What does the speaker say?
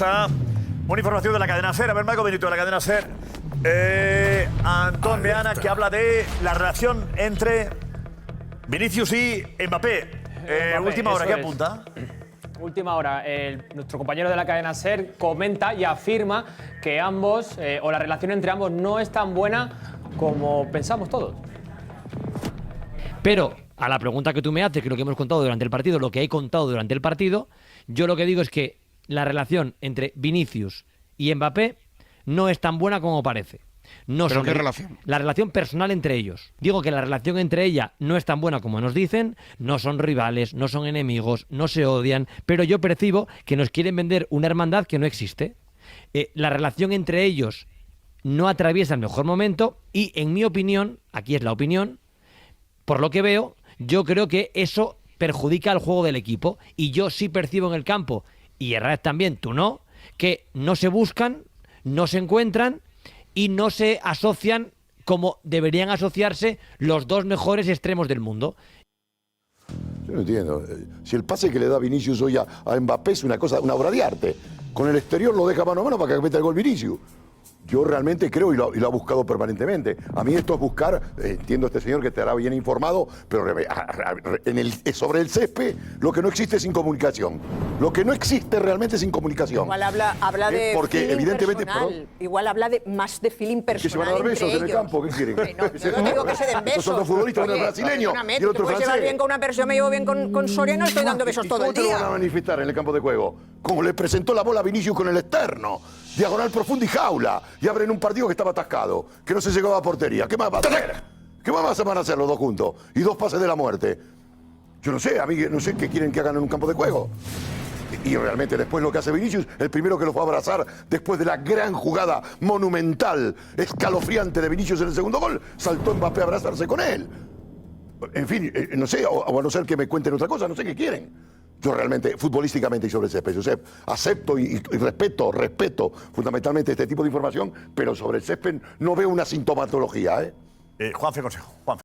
Una información de la cadena SER. A ver, Marco Benito de la cadena SER. Antón Meana, que habla de la relación entre Vinicius y Mbappé. Última hora, ¿qué apunta? Última hora, nuestro compañero de la cadena SER comenta y afirma que ambos, o la relación entre ambos, no es tan buena como pensamos todos. Pero a la pregunta que tú me haces, que es lo que hemos contado durante el partido, lo que he contado durante el partido, yo lo que digo es que la relación entre Vinicius y Mbappé no es tan buena como parece. No ¿Pero son qué relación? La relación personal entre ellos. Digo que la relación entre ella no es tan buena como nos dicen, no son rivales, no son enemigos, no se odian, pero yo percibo que nos quieren vender una hermandad que no existe. La relación entre ellos no atraviesa el mejor momento y, en mi opinión, aquí es la opinión, por lo que veo, yo creo que eso perjudica al juego del equipo. Y yo sí percibo en el campo, y Herrera también, tú no, que no se buscan, no se encuentran y no se asocian como deberían asociarse los dos mejores extremos del mundo. Yo no entiendo. Si el pase que le da Vinicius hoy a Mbappé es una obra de arte. Con el exterior lo deja mano a mano para que meta el gol Vinicius. Yo realmente creo, y lo ha buscado permanentemente. A mí esto es buscar, entiendo a este señor que estará bien informado, pero sobre el césped lo que no existe es incomunicación. Lo que no existe realmente es incomunicación. Igual habla de porque feeling evidentemente, personal. Igual habla más de feeling personal. ¿Que se van a dar besos en el campo? ¿Qué quieren? No, yo no digo que se den besos. Estos son dos futbolistas, uno es brasileño y el otro es francés. Llevar bien con una persona, me llevo bien con Soria, no estoy dando besos todo el día. ¿Cómo te lo van a manifestar en el campo de juego? Como le presentó la bola a Vinicius con el externo. Diagonal profundo y jaula. Y abren un partido que estaba atascado, que no se llegaba a portería. ¿Qué más va a hacer? ¿Qué más van a hacer los dos juntos? Y dos pases de la muerte. Yo no sé, a mí no sé qué quieren que hagan en un campo de juego. Y realmente después lo que hace Vinicius, el primero que los va a abrazar después de la gran jugada monumental, escalofriante de Vinicius en el segundo gol, saltó Mbappé a abrazarse con él. En fin, no sé, o a no ser que me cuenten otra cosa, no sé qué quieren. Yo realmente, futbolísticamente y sobre el césped, Josep, acepto y respeto fundamentalmente este tipo de información, pero sobre el césped no veo una sintomatología, Juanfe Consejo. Juanfe.